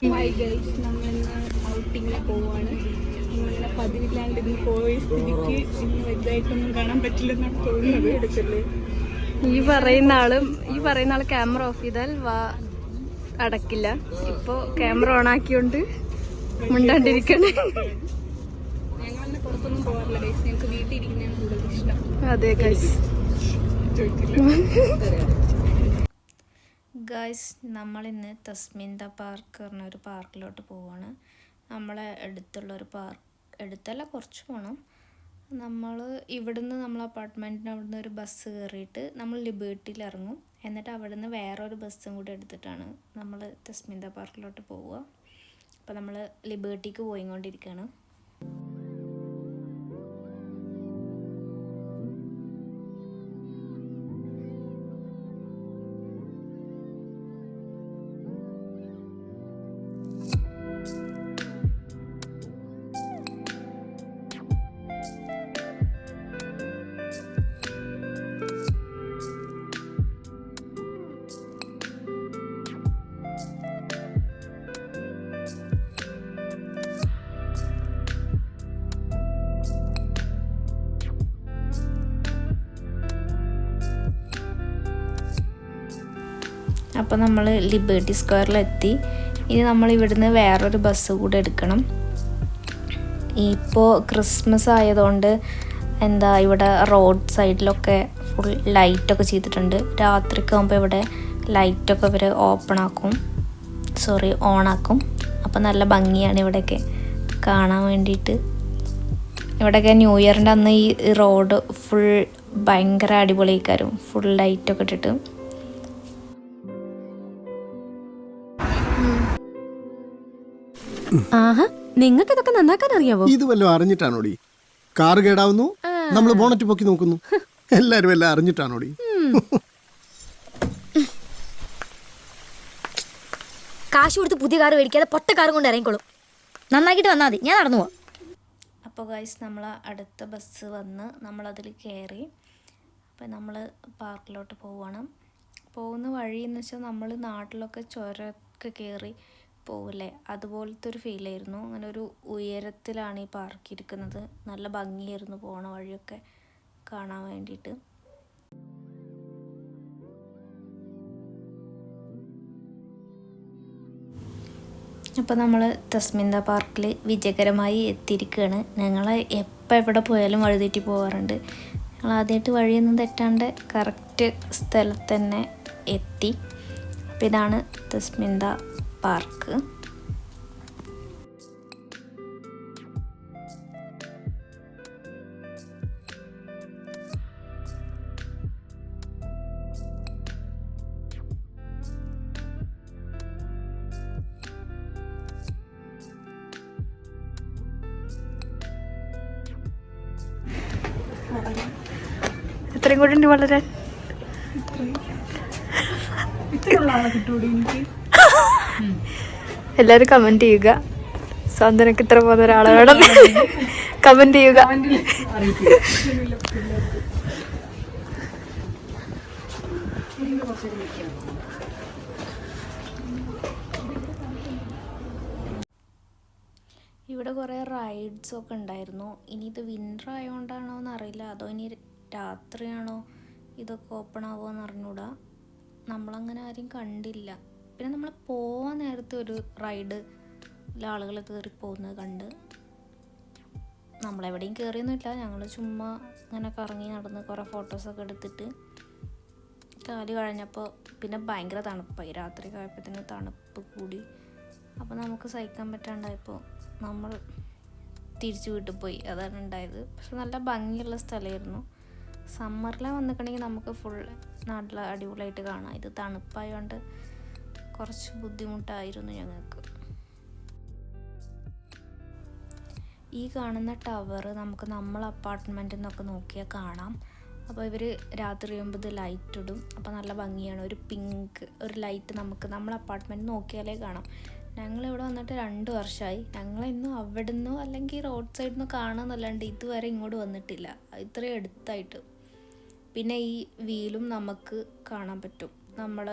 Hi guys, നമ്മളിന്ന് ഔട്ടിങ്ങിന് പോവാണ്. നമ്മളിങ്ങനെ പതിവില്ലാണ്ട് ഇന്ന് പോയ സ്ഥിതിക്ക് ഇന്ന് വലുതായിട്ടൊന്നും കാണാൻ പറ്റില്ലെന്നാണ് തോന്നുന്നത്. എടുക്കല്ലേ ഈ പറയുന്ന ആള് ക്യാമറ ഓഫ് ചെയ്താൽ അടക്കില്ല. ഇപ്പൊ ക്യാമറ ഓൺ ആക്കിയോണ്ട് മുണ്ടാണ്ടിരിക്കണേ. ഞങ്ങളങ്ങനെ പുറത്തൊന്നും പോകാറില്ല ഗൈസ്, ഞങ്ങൾക്ക് വീട്ടിൽ ഇരിക്കുന്നതാണ് കൂടുതൽ ഇഷ്ടം. അതെ ഗൈസ്. ഗൈസ്, നമ്മളിന്ന് തസ്മിന്ത പാർക്ക് പറഞ്ഞൊരു പാർക്കിലോട്ട് പോവാണ്. നമ്മളെ അടുത്തുള്ളൊരു അടുത്തല്ല, കുറച്ച് പോകണം. നമ്മൾ ഇവിടുന്ന് നമ്മൾ അപ്പാർട്ട്മെൻറ്റിന് അവിടുന്ന് ഒരു ബസ് കയറിയിട്ട് നമ്മൾ ലിബേർട്ടിയിൽ ഇറങ്ങും. എന്നിട്ട് അവിടുന്ന് വേറൊരു ബസ്സും കൂടി എടുത്തിട്ടാണ് നമ്മൾ തസ്മിന്ത പാർക്കിലോട്ട് പോവുക. അപ്പോൾ നമ്മൾ ലിബേർട്ടിക്ക് പോയിക്കൊണ്ടിരിക്കുകയാണ്. അപ്പോൾ നമ്മൾ ലിബേർട്ടി സ്ക്വയറിലെത്തി. ഇനി നമ്മൾ ഇവിടുന്ന് വേറൊരു ബസ് കൂടെ എടുക്കണം. ഇപ്പോൾ ക്രിസ്മസ് ആയതുകൊണ്ട് ഇവിടെ റോഡ് സൈഡിലൊക്കെ ഫുൾ ലൈറ്റൊക്കെ ചെയ്തിട്ടുണ്ട്. രാത്രിക്ക് ആകുമ്പോൾ ഇവിടെ ലൈറ്റൊക്കെ ഇവർ ഓണാക്കും. അപ്പോൾ നല്ല ഭംഗിയാണ് ഇവിടെയൊക്കെ കാണാൻ വേണ്ടിയിട്ട്. ഇവിടെയൊക്കെ ന്യൂ ഇയറിൻ്റെ അന്ന് ഈ റോഡ് ഫുൾ ഭയങ്കര അടിപൊളിയായിരിക്കും, ഫുൾ ലൈറ്റൊക്കെ ഇട്ടിട്ട്. ആഹാ, നിങ്ങൾക്ക് ഇതൊക്കെ നന്നാക്കാൻ അറിയാവോ? ഇത് വല്ലതും അറിഞ്ഞിട്ടാണോടി? കാറ് കേടാവുന്നു, നമ്മൾ ബോണറ്റ് പൊക്കി നോക്കുന്നു. എല്ലാരും എല്ലാം അറിഞ്ഞിട്ടാണോടി? കാശ് കൊടുത്ത് പുതിയ കാറ് മേടിക്കാതെ പൊട്ട കാറും കൊണ്ട് ഇറങ്ങിക്കോളും. നന്നാക്കിട്ട് വന്നാൽ മതി, ഞാൻ നടന്നു പോവാം. അപ്പോൾ ഗൈസ്, നമ്മൾ അടുത്ത ബസ് വന്ന് നമ്മളതിൽ കയറി. അപ്പോൾ നമ്മൾ പാർക്കിലോട്ട് പോവുകയാണ്. പോകുന്ന വഴിയെന്ന് വെച്ചാൽ നമ്മൾ നാട്ടിലൊക്കെ ചുരമൊക്കെ കയറി പോകില്ലേ, അതുപോലത്തെ ഒരു ഫീലായിരുന്നു. അങ്ങനെ ഒരു ഉയരത്തിലാണ് ഈ പാർക്ക് ഇരിക്കുന്നത്. നല്ല ഭംഗിയായിരുന്നു പോണ വഴിയൊക്കെ കാണാൻ വേണ്ടിയിട്ട്. അപ്പോൾ നമ്മൾ തസ്മിന്ത പാർക്കിൽ വിജയകരമായി എത്തിയിരിക്കുകയാണ്. ഞങ്ങൾ എപ്പോൾ എവിടെ പോയാലും വഴിതെറ്റി പോകാറുണ്ട്. ഞങ്ങൾ ആദ്യമായിട്ട് വഴിയൊന്നും തെറ്റാണ്ട് കറക്റ്റ് സ്ഥലത്ത് തന്നെ എത്തി. അപ്പോൾ ഇതാണ് തസ്മിന്ത പാർക്ക്. എത്രയും കൂടി ഉണ്ട് വളരാൻ. എല്ലാരും കമന്റ് ചെയ്യുക, സാന്ത്വനക്ക് ഇത്ര പോകുന്ന ഒരാളെ വേണം. കമന്റ് ചെയ്യുക. ഇവിടെ കുറേ റൈഡ്സൊക്കെ ഉണ്ടായിരുന്നു. ഇനി ഇത് വിൻ്റർ ആയതുകൊണ്ടാണോ എന്നറിയില്ല, അതോ ഇനി രാത്രിയാണോ ഇതൊക്കെ ഓപ്പൺ ആവുമോ എന്ന് അറിഞ്ഞൂടാ. നമ്മളങ്ങനെ ആരും കണ്ടില്ല. പിന്നെ നമ്മൾ പോവാൻ നേരത്തെ ഒരു റൈഡ് ആളുകൾ കയറി പോകുന്നത് കണ്ട്. നമ്മളെവിടെയും കയറിയൊന്നുമില്ല, ഞങ്ങൾ ചുമ്മാ ഇങ്ങനെ കറങ്ങി നടന്ന് കുറേ ഫോട്ടോസൊക്കെ എടുത്തിട്ട് കാല് കഴിഞ്ഞപ്പോൾ പിന്നെ ഭയങ്കര തണുപ്പായി. രാത്രി ആയപ്പോഴത്തേന് തണുപ്പ് കൂടി. അപ്പോൾ നമുക്ക് സഹിക്കാൻ പറ്റാണ്ടായപ്പോൾ നമ്മൾ തിരിച്ചു വീട്ടിൽ പോയി. അതാണ് ഉണ്ടായത്. പക്ഷെ നല്ല ഭംഗിയുള്ള സ്ഥലമായിരുന്നു. സമ്മറിലെ വന്നിട്ടുണ്ടെങ്കിൽ നമുക്ക് ഫുൾ നാട്ടിൽ അടിപൊളിയായിട്ട് കാണാം. ഇത് തണുപ്പായതുകൊണ്ട് കുറച്ച് ബുദ്ധിമുട്ടായിരുന്നു ഞങ്ങൾക്ക്. ഈ കാണുന്ന ടവർ നമുക്ക് നമ്മളെ അപ്പാർട്ട്മെൻറ്റിൽ നിന്നൊക്കെ നോക്കിയാൽ കാണാം. അപ്പോൾ ഇവർ രാത്രി ആകുമ്പോൾ ഇത് ലൈറ്റ് ഇടും. അപ്പോൾ നല്ല ഭംഗിയാണ്. ഒരു പിങ്ക് ഒരു ലൈറ്റ് നമുക്ക് നമ്മളെ അപ്പാർട്ട്മെൻറ്റ് നോക്കിയാലേ കാണാം. ഞങ്ങളിവിടെ വന്നിട്ട് 2 വർഷമായി. ഞങ്ങളിന്നും അവിടെ നിന്നോ അല്ലെങ്കിൽ റോഡ് സൈഡിൽ നിന്നോ കാണാമെന്നല്ലാണ്ട് ഇതുവരെ ഇങ്ങോട്ട് വന്നിട്ടില്ല, ഇത്രയും അടുത്തായിട്ട്. പിന്നെ ഈ വീലും നമുക്ക് കാണാൻ പറ്റും. നമ്മൾ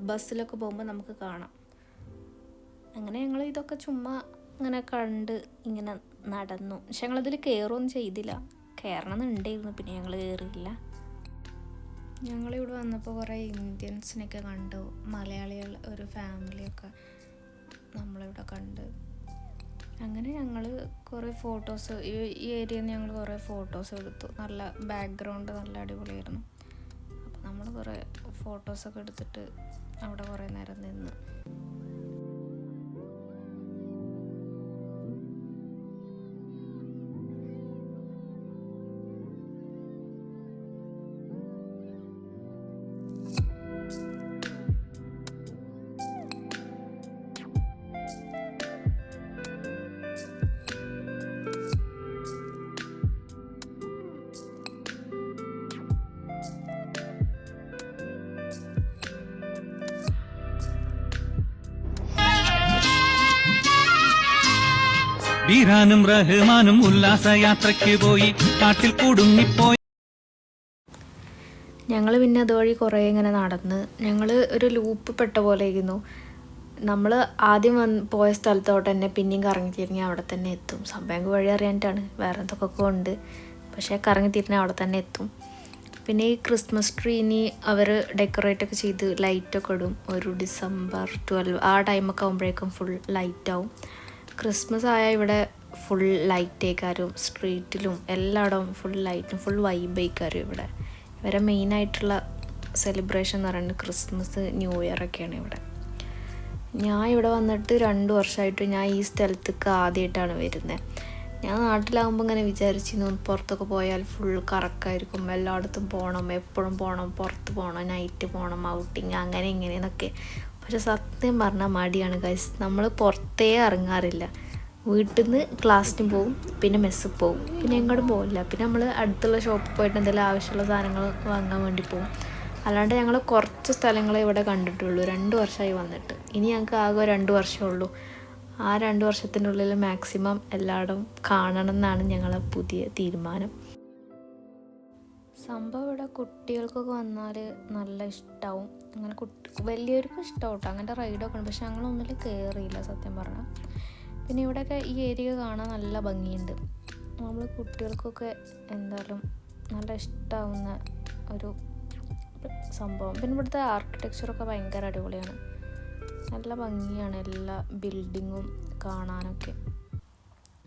ബസ്സിലൊക്കെ പോകുമ്പോൾ നമുക്ക് കാണാം. അങ്ങനെ ഞങ്ങൾ ഇതൊക്കെ ചുമ്മാ ഇങ്ങനെ കണ്ട് ഇങ്ങനെ നടന്നു. പക്ഷെ ഞങ്ങളതിൽ കയറുകയൊന്നും ചെയ്തില്ല. കയറണമെന്നുണ്ടായിരുന്നു, പിന്നെ ഞങ്ങൾ കയറിയില്ല. ഞങ്ങളിവിടെ വന്നപ്പോൾ കുറേ ഇന്ത്യൻസിനൊക്കെ കണ്ടു. മലയാളികൾ ഒരു ഫാമിലിയൊക്കെ നമ്മളിവിടെ കണ്ട്. അങ്ങനെ ഞങ്ങൾ കുറേ ഫോട്ടോസ് ഈ ഏരിയയിൽ നിന്ന് ഞങ്ങൾ കുറേ ഫോട്ടോസ് എടുത്തു. നല്ല ബാക്ക്ഗ്രൗണ്ട് നല്ല അടിപൊളിയായിരുന്നു. അപ്പോൾ നമ്മൾ കുറേ ഫോട്ടോസൊക്കെ എടുത്തിട്ട് അവിടെ കുറേ നേരം നിന്ന്. വീരാനും റഹ്മാനും ഉല്ലാസയാത്രയ്ക്ക് പോയി കാട്ടിൽ കുടുങ്ങിപ്പോയി. ഞങ്ങൾ പിന്നെ അതുവഴി കുറേ ഇങ്ങനെ നടന്ന് ഞങ്ങൾ ഒരു ലൂപ്പ് പെട്ട പോലെ ആയിരുന്നു. നമ്മൾ ആദ്യം പോയ സ്ഥലത്തോട്ട് തന്നെ പിന്നെയും കറങ്ങി തിരിഞ്ഞ് അവിടെ തന്നെ എത്തും. സംഭവം വഴി അറിയാനായിട്ടാണ്, വേറെ എന്തൊക്കെ ഉണ്ട്, പക്ഷേ കറങ്ങി തിരിഞ്ഞ് അവിടെ തന്നെ എത്തും. പിന്നെ ഈ ക്രിസ്മസ് ട്രീ ഇനി അവർ ഡെക്കറേറ്റൊക്കെ ചെയ്ത് ലൈറ്റൊക്കെ ഇടും. ഒരു ഡിസംബർ 12 ആ ടൈമൊക്കെ ആകുമ്പോഴേക്കും ഫുൾ ലൈറ്റാവും. ക്രിസ്മസ് ആയാൽ ഇവിടെ ഫുൾ ലൈറ്റേക്കാരും, സ്ട്രീറ്റിലും എല്ലായിടവും ഫുൾ ലൈറ്റും ഫുൾ വൈബേക്കാരും. ഇവിടെ ഇവരെ മെയിനായിട്ടുള്ള സെലിബ്രേഷൻ എന്ന് പറയുന്നത് ക്രിസ്മസ്, ന്യൂ ഇയർ ഒക്കെയാണ് ഇവിടെ. ഞാൻ ഇവിടെ വന്നിട്ട് 2 വർഷമായിട്ട് ഞാൻ ഈ സ്ഥലത്തേക്ക് ആദ്യമായിട്ടാണ് വരുന്നത്. ഞാൻ നാട്ടിലാകുമ്പോൾ ഇങ്ങനെ വിചാരിച്ചിരുന്നു പുറത്തൊക്കെ പോയാൽ ഫുൾ കറക്കായിരിക്കും, എല്ലായിടത്തും പോകണം, എപ്പോഴും പോകണം, പുറത്ത് പോകണം, നൈറ്റ് പോകണം, ഔട്ടിങ് അങ്ങനെ ഇങ്ങനെയെന്നൊക്കെ. പക്ഷെ സത്യം പറഞ്ഞാൽ മടിയാണ് ഗൈസ്. നമ്മൾ പുറത്തേ ഇറങ്ങാറില്ല. വീട്ടിൽ നിന്ന് ക്ലാസ്സിന് പോവും, പിന്നെ മെസ്സിൽ പോവും, പിന്നെ എങ്ങോട്ടും പോകില്ല. പിന്നെ നമ്മൾ അടുത്തുള്ള ഷോപ്പിൽ പോയിട്ട് എന്തെങ്കിലും ആവശ്യമുള്ള സാധനങ്ങൾ വാങ്ങാൻ വേണ്ടി പോവും. അല്ലാണ്ട് ഞങ്ങൾ കുറച്ച് സ്ഥലങ്ങളെ ഇവിടെ കണ്ടിട്ടുള്ളൂ. 2 വർഷമായി വന്നിട്ട്. ഇനി ഞങ്ങൾക്ക് ആകെ 2 വർഷമേ ഉള്ളൂ. ആ 2 വർഷത്തിൻ്റെ ഉള്ളിൽ മാക്സിമം എല്ലായിടും കാണണം എന്നാണ് ഞങ്ങളെ പുതിയ തീരുമാനം. സംഭവം ഇവിടെ കുട്ടികൾക്കൊക്കെ വന്നാൽ നല്ല ഇഷ്ടമാവും. അങ്ങനെ വലിയവർക്കും ഇഷ്ടമാവും കേട്ടോ. അങ്ങനത്തെ റൈഡൊക്കെ ഉണ്ട്. പക്ഷെ ഞങ്ങളൊന്നിൽ കയറിയില്ല സത്യം പറഞ്ഞാൽ. പിന്നെ ഇവിടെയൊക്കെ ഈ ഏരിയ കാണാൻ നല്ല ഭംഗിയുണ്ട്. നമ്മൾ കുട്ടികൾക്കൊക്കെ എന്തായാലും നല്ല ഇഷ്ടമാവുന്ന ഒരു സംഭവം. പിന്നെ ഇവിടുത്തെ ആർക്കിടെക്ചറൊക്കെ ഭയങ്കര അടിപൊളിയാണ്. നല്ല ഭംഗിയാണ് എല്ലാ ബിൽഡിങ്ങും കാണാനൊക്കെ.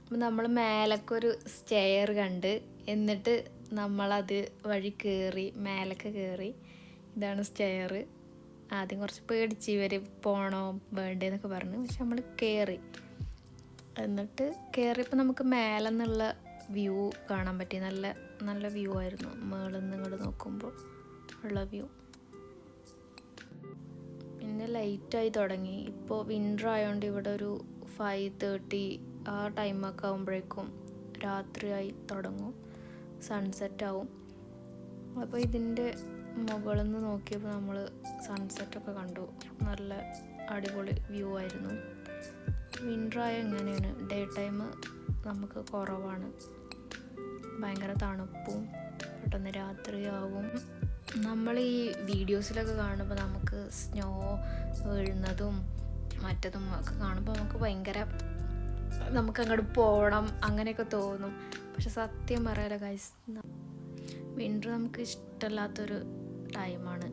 അപ്പം നമ്മൾ മേലക്കൊരു സ്റ്റെയർ കണ്ട്, എന്നിട്ട് നമ്മളത് വഴി കയറി, മേലൊക്കെ കയറി. ഇതാണ് സ്റ്റെയർ. ആദ്യം കുറച്ച് പേടിച്ച് ഇവർ പോകണോ വേണ്ടേന്നൊക്കെ പറഞ്ഞു. പക്ഷെ നമ്മൾ കയറി. എന്നിട്ട് കയറിയപ്പോൾ നമുക്ക് മേലെ നിന്നുള്ള വ്യൂ കാണാൻ പറ്റി. നല്ല നല്ല വ്യൂ ആയിരുന്നു. മേളിൽ നിന്ന് ഇങ്ങോട്ട് നോക്കുമ്പോൾ ഉള്ള വ്യൂ. പിന്നെ ലൈറ്റായി തുടങ്ങി. ഇപ്പോൾ വിൻ്റർ ആയതുകൊണ്ട് ഇവിടെ ഒരു 5:30 ആ ടൈമൊക്കെ ആകുമ്പോഴേക്കും രാത്രിയായി തുടങ്ങും, സൺസെറ്റാവും. അപ്പോൾ ഇതിൻ്റെ മുകളിൽ നിന്ന് നോക്കിയപ്പോൾ നമ്മൾ സൺസെറ്റൊക്കെ കണ്ടു. നല്ല അടിപൊളി വ്യൂ ആയിരുന്നു. വിൻ്ററായ എങ്ങനെയാണ്, ഡേ ടൈം നമുക്ക് കുറവാണ്, ഭയങ്കര തണുപ്പും പെട്ടെന്ന് രാത്രിയാവും. നമ്മൾ ഈ വീഡിയോസിലൊക്കെ കാണുമ്പോൾ നമുക്ക് സ്നോ വീഴുന്നതും മറ്റതും ഒക്കെ കാണുമ്പോൾ നമുക്ക് ഭയങ്കര അങ്ങോട്ട് പോകണം അങ്ങനെയൊക്കെ തോന്നും. പക്ഷെ സത്യം പറയാലോ ഗൈസ്, വിൻ്റർ നമുക്ക് ഇഷ്ടമല്ലാത്തൊരു ടൈമാണ്.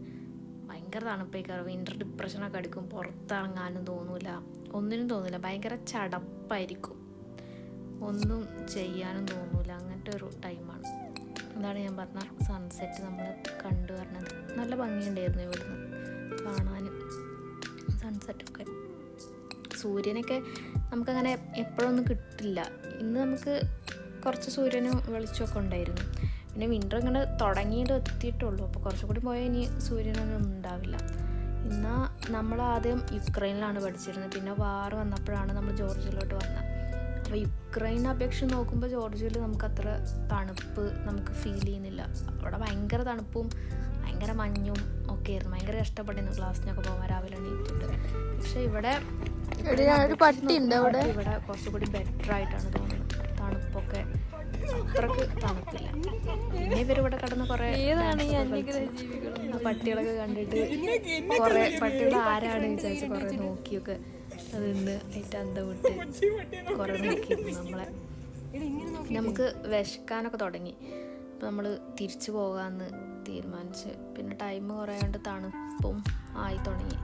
ഭയങ്കര തണുപ്പേക്കാറ്. വിൻ്റർ ഡിപ്രഷനൊക്കെ അടിക്കും. പുറത്തിറങ്ങാനും തോന്നില്ല, ഒന്നിനും തോന്നില്ല. ഭയങ്കര ചടപ്പായിരിക്കും, ഒന്നും ചെയ്യാനും തോന്നില്ല. അങ്ങനത്തെ ഒരു ടൈമാണ്. അതാണ് ഞാൻ പറഞ്ഞ സൺസെറ്റ് നമ്മൾ കണ്ടു പറഞ്ഞത്. നല്ല ഭംഗിയുണ്ടായിരുന്നു ഇവിടുന്ന് കാണാനും സൺസെറ്റൊക്കെ. സൂര്യനൊക്കെ നമുക്കങ്ങനെ എപ്പോഴൊന്നും കിട്ടില്ല. ഇന്ന് നമുക്ക് കുറച്ച് സൂര്യനും വെളിച്ചമൊക്കെ ഉണ്ടായിരുന്നു. പിന്നെ വിൻ്റർ ഇങ്ങനെ തുടങ്ങിയിട്ട് എത്തിയിട്ടുള്ളൂ. അപ്പോൾ കുറച്ചും കൂടി പോയാൽ ഇനി സൂര്യനൊന്നും ഉണ്ടാവില്ല. എന്നാൽ നമ്മൾ ആദ്യം യുക്രൈനിലാണ് പഠിച്ചിരുന്നത്. പിന്നെ വാർ വന്നപ്പോഴാണ് നമ്മൾ ജോർജിയയിലോട്ട് വന്നത്. അപ്പോൾ യുക്രൈനെ അപേക്ഷിച്ച് നോക്കുമ്പോൾ ജോർജിയയിൽ നമുക്ക് അത്ര തണുപ്പ് നമുക്ക് ഫീൽ ചെയ്യുന്നില്ല. അവിടെ ഭയങ്കര തണുപ്പും ഭയങ്കര മഞ്ഞും ഒക്കെ ആയിരുന്നു. ഭയങ്കര കഷ്ടപ്പെട്ടിരുന്നു ക്ലാസ്സിനൊക്കെ പോകാൻ രാവിലെ എണീറ്റിട്ട്. പക്ഷെ ഇവിടെ ഇവിടെ കുറച്ചുകൂടി ബെറ്റർ ആയിട്ടാണ് തോന്നുന്നത്. തണുപ്പൊക്കെ അത്രക്ക് തണുപ്പില്ല. പിന്നെ ഇവരിവിടെ കിടന്ന് കുറേ പട്ടികളൊക്കെ കണ്ടിട്ട് കുറേ പട്ടികൾ ആരാണ് വിചാരിച്ച് കുറേ നോക്കിയൊക്കെ അത് ഇന്ന് ഏറ്റവും അന്തം വിട്ട് കുറേ നോക്കിയിരുന്നു നമ്മളെ. നമുക്ക് വിശക്കാനൊക്കെ തുടങ്ങി. അപ്പോൾ നമ്മൾ തിരിച്ചു പോകാമെന്ന് തീരുമാനിച്ച്. പിന്നെ ടൈം കുറേ കൊണ്ട് തണുപ്പും ആയി തുടങ്ങി.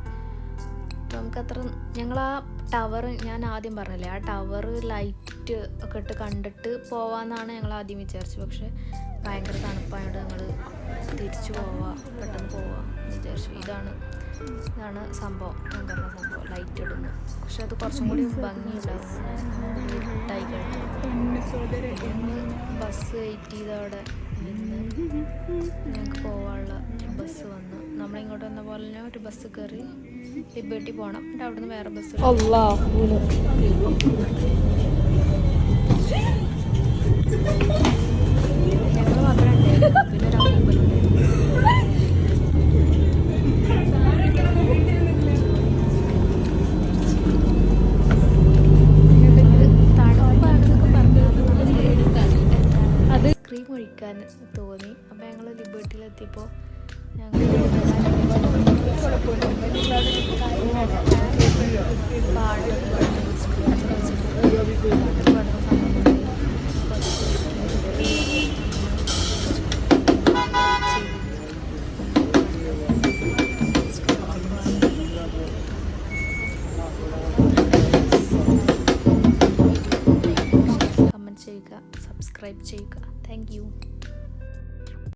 അപ്പോൾ നമുക്കത്ര ഞങ്ങൾ ആ ടവർ ഞാൻ ആദ്യം പറഞ്ഞില്ലേ, ആ ടവർ ലൈറ്റ് ഒക്കെ ഇട്ട് കണ്ടിട്ട് പോവാമെന്നാണ് ഞങ്ങൾ ആദ്യം വിചാരിച്ചത്. പക്ഷെ ഭയങ്കര തണുപ്പായതുകൊണ്ട് ഞങ്ങൾ തിരിച്ചു പോവാം, പെട്ടെന്ന് പോവാം എന്ന് വിചാരിച്ചു. ഇതാണ് സംഭവം, ഞാൻ പറഞ്ഞ സംഭവം ലൈറ്റ് ഇടുന്നു. പക്ഷെ അത് കുറച്ചും കൂടി ഭംഗിയുണ്ടാകും ഇരുട്ടായി കഴിഞ്ഞു. ഞങ്ങൾ ബസ് വെയിറ്റ് ചെയ്തവിടെ നിന്ന് ഞങ്ങൾക്ക് പോകാനുള്ള ബസ് വന്നു. നമ്മളിങ്ങോട്ട് വന്ന പോലെ തന്നെ ഒരു ബസ് കയറി ലിബർട്ടി പോകണം. എന്നിട്ട് അവിടെ നിന്ന് വേറെ ബസ് ഞങ്ങൾ മാത്രമേ ഉണ്ടായിരുന്നു. പിന്നെ ഒരു അപ്പൂപ്പനുണ്ടായിരുന്നു. തണുപ്പാണെന്നൊക്കെ പറഞ്ഞാൽ ഐസ്ക്രീം കഴിക്കാൻ തോന്നി. അപ്പോൾ ഞങ്ങൾ ലിബർട്ടിയിലെത്തിയപ്പോൾ ഞങ്ങൾ കമൻറ്റ് ചെയ്യുക, സബ്സ്ക്രൈബ് ചെയ്യുക. Thank you.